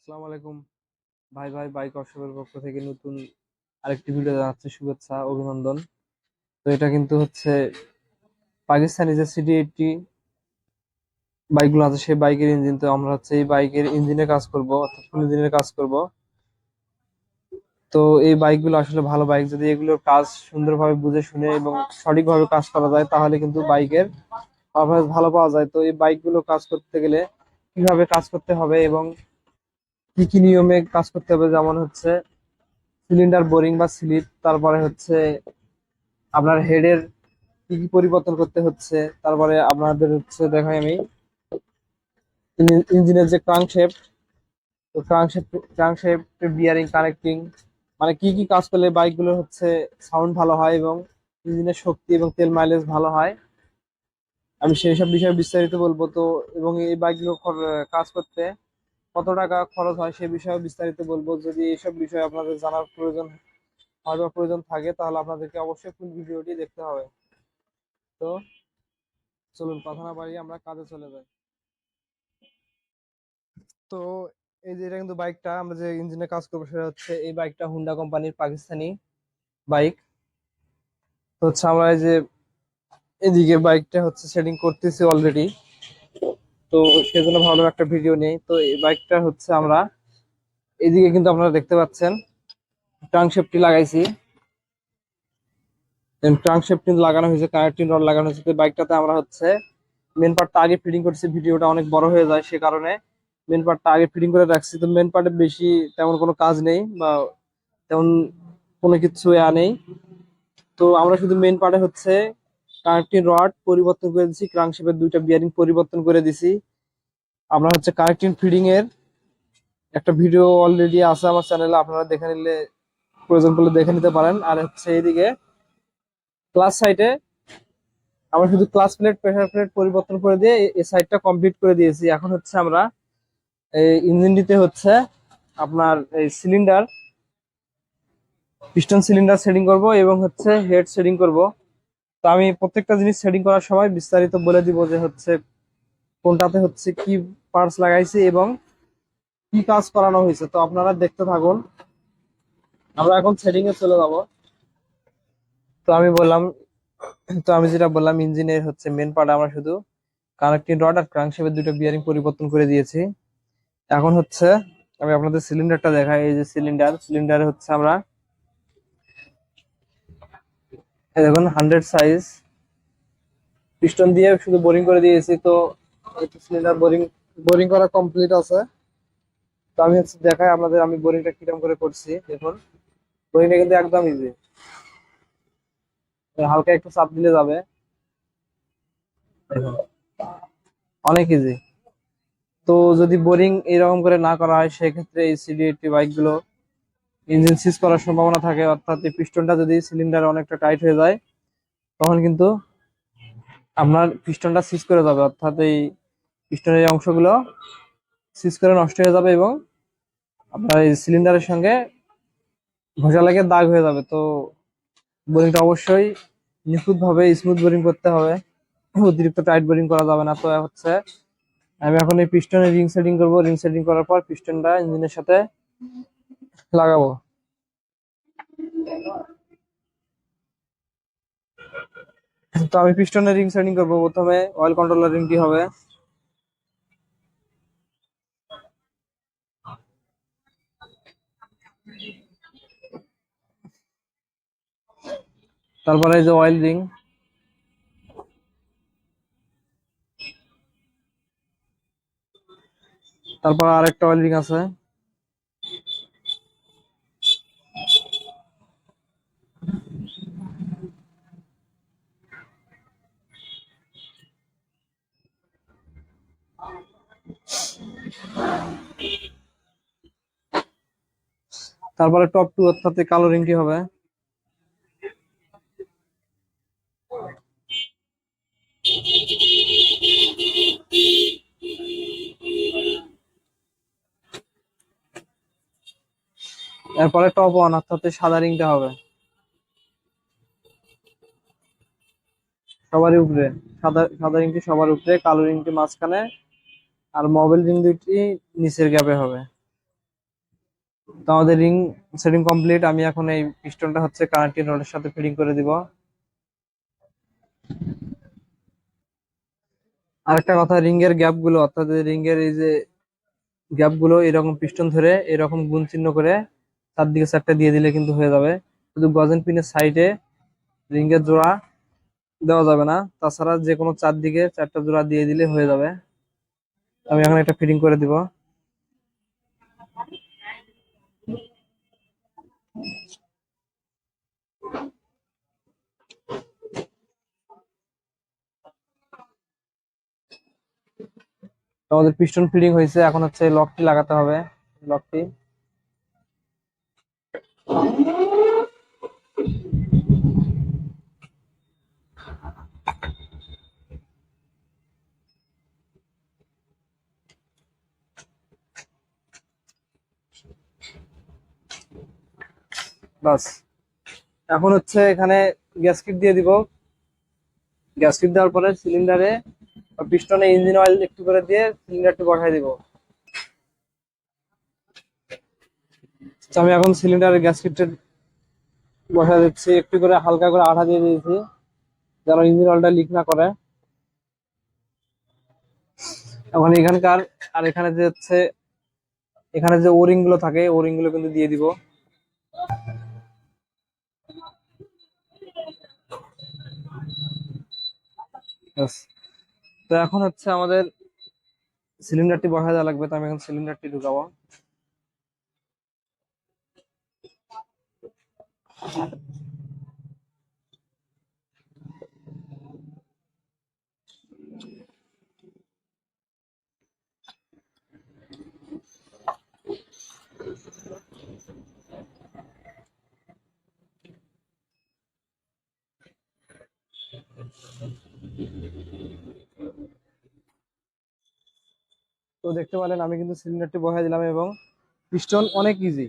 আসসালামু আলাইকুম ভাই বাইক ওয়ার্কশপের পক্ষ থেকে নতুন আরেকটি ভিডিও জানাচ্ছি, শুভেচ্ছা অভিনন্দন। তো এটা কিন্তু হচ্ছে পাকিস্তানি যে সিডি 80 বাইকগুলো আছে সেই বাইকের ইঞ্জিন। তো আমরা হচ্ছে এই বাইকের ইঞ্জিনের কাজ করব, অর্থাৎ ফুল ইঞ্জিনের কাজ করব। তো এই বাইকগুলো আসলে ভালো বাইক, যদি এগুলোর কাজ সুন্দরভাবে বুঝে শুনে এবং সঠিকভাবে কাজ করা যায় তাহলে কিন্তু বাইকের পারফরমেন্স ভালো পাওয়া যায়। তো এই বাইকগুলো কাজ করতে গেলে কিভাবে কাজ করতে হবে এবং কি কি নিয়মে কাজ করতে হবে, যেমন হচ্ছে সিলিন্ডার বোরিং বা স্লিপ, তারপরে হচ্ছে আপনার হেডের কি কি পরিবর্তন করতে হচ্ছে, তারপরে আপনাদের হচ্ছে দেখাই আমি ইঞ্জিনের যে ক্রাঙ্কশেফট, তো ক্রাঙ্কশেফট বিয়ারিং কানেক্টিং, মানে কি কি কাজ করলে বাইকগুলো হচ্ছে সাউন্ড ভালো হয় এবং ইঞ্জিনের শক্তি এবং তেল মাইলেজ ভালো হয়, আমি সেই সব বিষয়ে বিস্তারিত বলবো। তো এবং এই বাইকগুলো কাজ করতে কত টাকা খরচ হয় সে বিষয়ে বিস্তারিত বলবো। যদি এইসব বিষয়ে আপনাদের জানার প্রয়োজন হয় বা প্রয়োজন থাকে তাহলে আপনাদেরকে অবশ্যই ফুল ভিডিওটি দেখতে হবে। তো চলুন কথা না বাড়িয়ে আমরা কাজে চলে যাই। তো এই যে এটা কিন্তু বাইকটা আমরা যে ইঞ্জিনে কাজ করবো সেটা হচ্ছে এই বাইকটা হুন্ডা কোম্পানির পাকিস্তানি বাইক। তো হচ্ছে আমরা এই যে এদিকে বাইকটা হচ্ছে সেটিং করতেছি অলরেডি, তো সেজন্য ভালো একটা ভিডিও নেই। তো এই বাইকটা হচ্ছে আমরা এদিকে কিন্তু আপনারা দেখতে পাচ্ছেন ক্রাঙ্কশেফটটি লাগাইছি, ক্রাঙ্কশেফট কিন্তু লাগানো হয়েছে, কানেক্টিং রড লাগানো হয়েছে। তো বাইকটাতে আমরা হচ্ছে মেন পার্টটা আগে ফিটিং করছি, ভিডিওটা অনেক বড় হয়ে যায় সে কারণে মেন পার্টটা আগে ফিটিং করে রাখছি। তো মেন পার্টে বেশি তেমন কোনো কাজ নেই বা তেমন কোনো কিছু নেই। তো আমরা শুধু মেন পার্টে হচ্ছে কানেক্টিং রড পরিবর্তন করে দিছি, ক্রাঙ্কশ্যাফটের দুইটা বিয়ারিং পরিবর্তন করে দিছি। আমরা হচ্ছে কানেক্টিং ফিডিং এর একটা ভিডিও অলরেডি আছে আমার চ্যানেলে, আপনারা দেখে নিলে প্রয়োজন পড়লে দেখে নিতে পারেন। আর হচ্ছে এইদিকে ক্লাস সাইডে আমরা শুধু ক্লাস প্লেট প্রেসার প্লেট পরিবর্তন করে দিয়ে এই সাইডটা কমপ্লিট করে দিয়েছি। এখন হচ্ছে আমরা এই ইঞ্জিনটিতে হচ্ছে আপনার এই সিলিন্ডার পিস্টন সিলিন্ডার সেটিং করব এবং হচ্ছে হেড সেটিং করব। তো আমি প্রত্যেকটা জিনিস সেটিং করার সময় বিস্তারিত বলে দিব যে হচ্ছে কোনটাতে হচ্ছে কি পার্টস লাগাইছি এবং কি কাজ করানো হয়েছে। তো আপনারা দেখতে থাকুন, আমরা এখন সেটিং এ চলে যাব। তো আমি বললাম, তো আমি যেটা বললাম ইঞ্জিনের হচ্ছে মেন পার্ট আমরা শুধু কানেক্টিং রড আর ক্রাঙ্কশ্যাফটের দুটো বিয়ারিং পরিবর্তন করে দিয়েছি। এখন হচ্ছে আমি আপনাদের সিলিন্ডারটা দেখাই। এই যে সিলিন্ডারে হচ্ছে আমরা এই দেখুন 100 সাইজ পিস্টন দিয়ে শুধু বোরিং করে দিয়েছি। তো সিলিন্ডার বোরিং বোরিং করা কমপ্লিট আছে। তো আমি হচ্ছে দেখাই আপনাদের আমি বোরিংটা কিরকম করে করছি। দেখুন বোরিংটা কিন্তু একদম ইজি, হালকা একটু চাপ দিলে যাবে। দেখুন অনেক ইজি। তো যদি বোরিং এরকম করে না করা হয় সেক্ষেত্রে এই সিডি 80 বাইক গুলো ইঞ্জিন সিজ করার সম্ভাবনা থাকে, অর্থাৎ এই পিস্টনটা যদি সিলিন্ডারে অনেকটা টাইট হয়ে যায় তখন কিন্তু আপনার পিস্টনটা সিজ করে যাবে, অর্থাৎ এই পিস্টনের অংশগুলো সিজ করে নষ্ট হয়ে যাবে এবং আপনার এই সিলিন্ডারের সঙ্গে ঘষা লেগে দাগ হয়ে যাবে। তো বোরিংটা অবশ্যই নিখুঁত ভাবে স্মুথ বোরিং করতে হবে, অতিরিক্ত টাইট বোরিং করা যাবে না। তো হচ্ছে আমি এখন এই পিস্টনের রিং সেটিং করব, রিং সেটিং করার পর পিস্টনটা ইঞ্জিনের সাথে লাগাবো। তো আমি পিস্টনের রিং সেটিং করবো, প্রথমে অয়েল কন্ট্রোলার রিংটি হবে, তারপরে এই যে অয়েল রিং, তারপর আরেকটা অয়েল রিং আছে, তারপরে টপ টু অর্থাৎ কালো রিংটি হবে। এরপরে টপ ওয়ান অর্থাৎ সাদা রিংটা হবে সবারই উপরে, সাদা সাদা রিংটি সবার উপরে, কালো রিংটি মাঝখানে আর মোবাইল রিং দুইটি নিচের গ্যাপে হবে। তো আমাদের রিং সেটিং কমপ্লিট। আমি এখন এই পিস্টনটা হচ্ছে কানেক্টিং রডের সাথে ফিটিং করে দিব। আরেকটা কথা, রিং এর গ্যাপ গুলো, অর্থাৎ রিং এর এই যে গ্যাপ গুলো এরকম পিস্টন ধরে এরকম গুণ চিহ্ন করে চারদিকে চারটা দিয়ে দিলে কিন্তু হয়ে যাবে। শুধু গজেন পিনের সাইডে রিং এর জোড়া দেওয়া যাবে না, তাছাড়া যে কোনো চারদিকে চারটা জোড়া দিয়ে দিলে হয়ে যাবে। আমি এখন একটা ফিটিং করে দিব। তো আমাদের পিস্টন ফিটিং হয়েছে, এখন হচ্ছে লকটি লাগাতে হবে। লকটি বাস। এখন হচ্ছে এখানে গ্যাসকিট দিয়ে দিব। গ্যাসকিট দেওয়ার পরে সিলিন্ডারে পিস্টনে ইঞ্জিন অয়েল একটু করে দিয়ে সিলিন্ডারটি বসাই দিব। তো আমি এখন সিলিন্ডারের গ্যাসকিটটা বসাই দিচ্ছি, একটু করে হালকা করে আঠা দিয়ে দিয়েছি যেন ইঞ্জিন অয়েলটা লিক না করে। এখন এখানকার আর এখানে যে হচ্ছে এখানে যে ওরিং গুলো থাকে ওরিং গুলো কিন্তু দিয়ে দিব। ব্যাস। তো এখন হচ্ছে আমাদের সিলিন্ডারটি বসায় দেওয়া লাগবে, তো আমি এখন সিলিন্ডারটি ঢুকাবো। তো দেখতে পেলেন আমি কিন্তু সিলিন্ডারটি বসাই দিলাম এবং পিস্টন অনেক ইজি।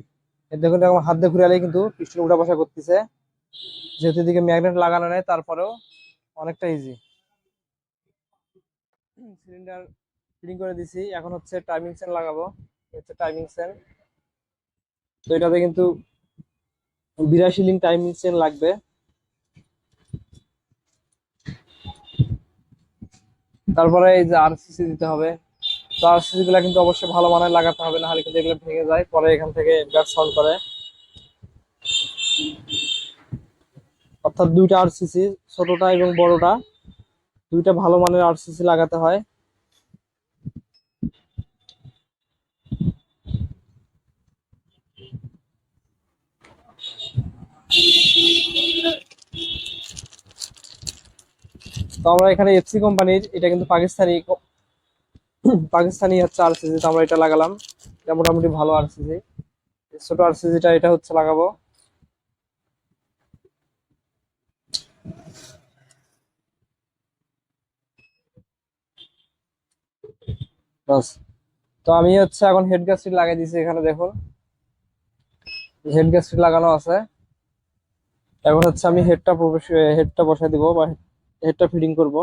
দেখুন এরকম হাত দিয়ে ঘুরালেই কিন্তু পিস্টন উঠা বসা করতেছে, যেহেতু এদিকে ম্যাগনেট লাগানো নেই তারপরেও অনেকটা ইজি। সিলিন্ডার ফিটিং করে দিছি, এখন হচ্ছে টাইমিং চেন লাগাবো। হচ্ছে টাইমিং চেন, তো এটাতে কিন্তু 82 লিঙ্ক টাইমিং চেন লাগবে। তারপরে এই যে আরসিসি দিতে হবে। তো আরসিসি গুলা কিন্তু অবশ্যই ভালো মানের লাগাতে হবে, না হলে কিন্তু এগুলো ভেঙে যায়, পরে এখান থেকে ব্যাক সাউন্ড করে। অর্থাৎ দুইটা আরসিসি, ছোটটা এবং বড়টা, দুইটা ভালো মানের আরসিসি লাগাতে হয়। তো আমরা এখানে এফসি কোম্পানির, এটা কিন্তু পাকিস্তানি পাকিস্তানি হচ্ছে আরসিসি, তো আমরা এটা লাগালাম। এটা মোটামুটি ভালো আরসিসি। ছোট আরসিসিটা এটা হচ্ছে লাগাবো। বাস। তো আমি হচ্ছে এখন হেড গ্যাসটি লাগিয়ে দিয়েছি, এখানে দেখুন হেড গ্যাসটি লাগানো আছে। এখন হচ্ছে আমি হেডটা বসাই দিব বা হেডটা ফিটিং করব।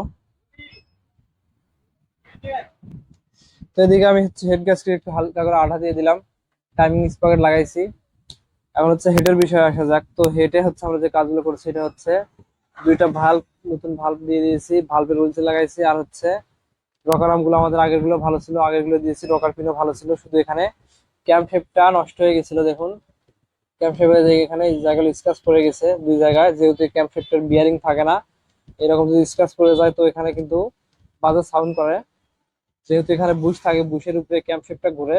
তো এদিকে আমি হচ্ছে হেড গ্যাসটি একটু হালকা করে আঠা দিয়ে দিলাম, টাইমিং স্পকেট লাগাইছি। এখন হচ্ছে হেডের বিষয়ে আসা যাক। তো হেডে হচ্ছে আমরা যে কাজগুলো করছি এটা হচ্ছে দুইটা ভাল্ব, নতুন ভাল্ব দিয়ে দিয়েছি, ভাল্বের রুলসে লাগাইছি। আর হচ্ছে রকার আর্ম গুলো আমাদের আগের গুলো ভালো ছিল, আগের গুলো দিয়েছি, রকার পিনও ভালো ছিল, শুধু এখানে ক্যাম শেপটা নষ্ট হয়ে গেছিল। দেখুন ক্যাম শেপের এখানে এই জায়গাগুলো স্ক্র্যাচ পড়ে গেছে দুই জায়গায়, যেহেতু ক্যাম শেপটার বিয়ারিং থাকে না। এরকম যদি স্ক্র্যাচ পড়ে যায় তো এখানে কিন্তু বাজে সাউন্ড করে। যেহেতু এখানে বুশ থাকে, বুশের উপরে ক্যাম শেপটা ঘুরে,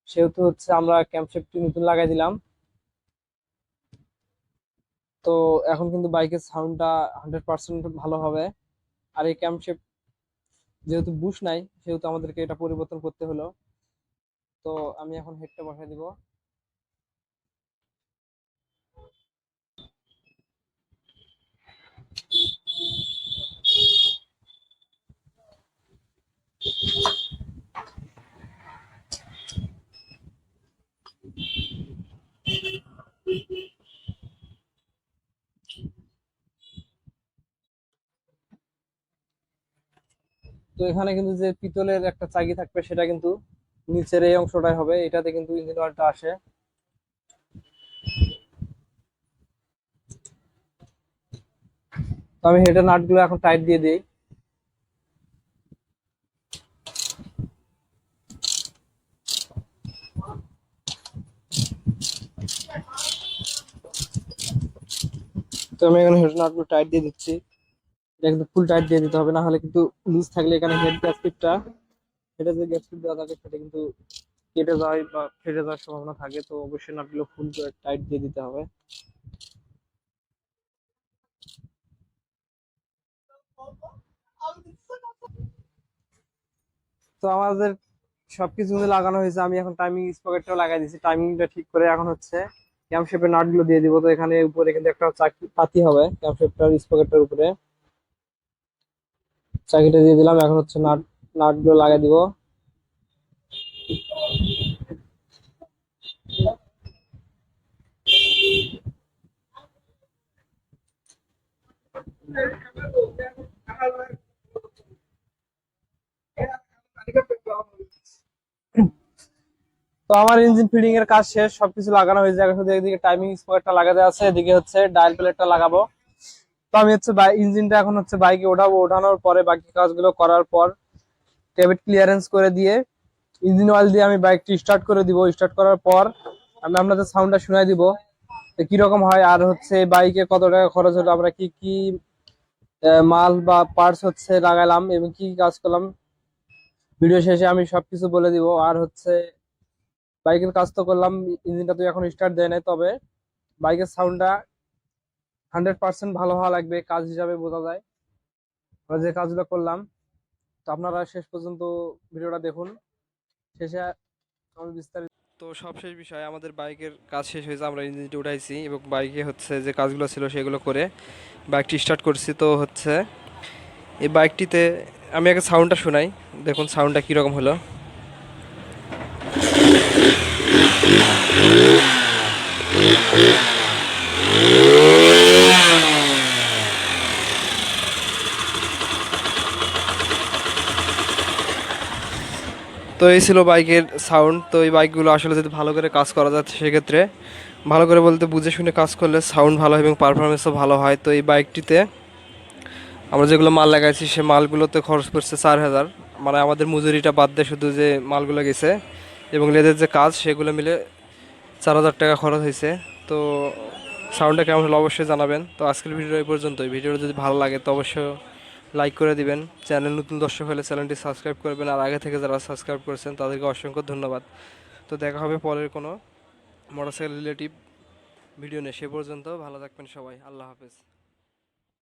সেহেতু হচ্ছে আমরা ক্যাম শেপটি নতুন লাগাই দিলাম। তো এখন কিন্তু বাইকের সাউন্ডটা 100% ভালো হবে। আর এই ক্যাম শেপ যেহেতু বুশ নাই সেহেতু আমাদেরকে এটা পরিবর্তন করতে হলো। তো আমি এখন হেডটা বসাই দিব। তো এখানে কিন্তু যে পিতলের একটা চাগি থাকবে সেটা কিন্তু নিচের এই অংশটাই হবে, এটাতে কিন্তু ইঞ্জিন অয়েলটা আসে। তো আমি হেডের নাটগুলো এখন টাইট দিয়ে দিই। তো আমি এখানে হেড নাটগুলো টাইট দিয়ে দিচ্ছি। এটা কিন্তু ফুল টাইট দিয়ে দিতে হবে, না হলে কিন্তু লুজ থাকলে এখানে হেড গ্যাসকেটটা, এটা যে গ্যাসকেট দেওয়া থাকে সেটা কিন্তু কেটে যায় বা ফেটে যাওয়ার সম্ভাবনা থাকে। তো অবশ্যই নাটগুলো ফুল টাইট দিয়ে দিতে হবে। তো আমাদের সবকিছু মিলে লাগানো হয়েছে, আমি এখন টাইমিং স্পকেটটাও লাগাই দিয়েছি। টাইমিংটা ঠিক করে এখন হচ্ছে ক্যাম শেপের নাট গুলো দিয়ে দিব। তো এখানে উপরে কিন্তু একটা চাকি পাতি হবে ক্যাম শেপটার স্পকেটটার উপরে, চাকিটা দিয়ে দিলাম। এখন হচ্ছে নাট গুলো লাগাই দিব। তো আমার ইঞ্জিন ফিটিং এর কাজ শেষ, সবকিছু লাগানো হয়েছে। এখন শুধু এদিকে টাইমিং স্পকেটটা লাগাতে আছে, এদিকে হচ্ছে ডায়াল প্লেটটা লাগাবো। তো আমি হচ্ছে ইঞ্জিনটা এখন হচ্ছে বাইকে ওঠাবো। ওঠানোর পরে বাকি কাজগুলো করার পর ক্যাবিট ক্লিয়ারেন্স করে দিয়ে ইঞ্জিন অয়েল দিয়ে আমি বাইকটি স্টার্ট করে দিব। স্টার্ট করার পর আমি আপনাদের সাউন্ডটা শুনাই দিব কিরকম হয়, আর হচ্ছে বাইকে কত টাকা খরচ হলো, আমরা কি কি মাল বা পার্টস হচ্ছে লাগালাম এবং কি কি কাজ করলাম। ভিডিও শেষে আমি সবকিছু বলে দিব। আর হচ্ছে বাইকের কাজ তো করলাম, ইঞ্জিনটা তো এখন স্টার্ট দেয় নাই, তবে বাইকের সাউন্ডটা 100% ভালো হওয়া লাগবে, কাজ হিসাবে বোঝা যায় আমরা যে কাজগুলো করলাম। তো আপনারা শেষ পর্যন্ত ভিডিওটা দেখুন, শেষে আমি বিস্তারিত। তো সবশেষ বিষয় আমাদের বাইকের কাজ শেষ হয়েছে, আমরা ইঞ্জিনটি উঠাইছি এবং বাইকে হচ্ছে যে কাজগুলো ছিল সেগুলো করে বাইকটি স্টার্ট করছি। তো হচ্ছে এই বাইকটিতে আমি আগে সাউন্ডটা শোনাই, দেখুন সাউন্ডটা কীরকম হলো। তো এই ছিল বাইকের সাউন্ড। তো এই বাইকগুলো আসলে যদি ভালো করে কাজ করা যায় সেক্ষেত্রে, ভালো করে বলতে বুঝে শুনে কাজ করলে সাউন্ড ভালো হয় এবং পারফরমেন্সও ভালো হয়। তো এই বাইকটিতে আমরা যেগুলো মাল লাগাইছি সে মালগুলোতে খরচ পড়ছে 4,000, মানে আমাদের মজুরিটা বাদ দিয়ে শুধু যে মালগুলো গেছে এবং লেদের যে কাজ সেগুলো মিলে 4,000 টাকা খরচ হয়েছে। তো সাউন্ডটা কেমন হলো অবশ্যই জানাবেন। তো আজকের ভিডিও এই পর্যন্তই। ভিডিওটা যদি ভালো লাগে তো অবশ্যই লাইক করে দিবেন। চ্যানেল নতুন দর্শক হলে চ্যানেলটি সাবস্ক্রাইব করবেন, আর আগে থেকে যারা সাবস্ক্রাইব করেছেন তাদেরকে অসংখ্য ধন্যবাদ। তো দেখা হবে পরের কোনো মোটরসাইকেল রিলেটিভ ভিডিও নিয়ে। সে পর্যন্ত ভালো থাকবেন সবাই। আল্লাহ হাফেজ।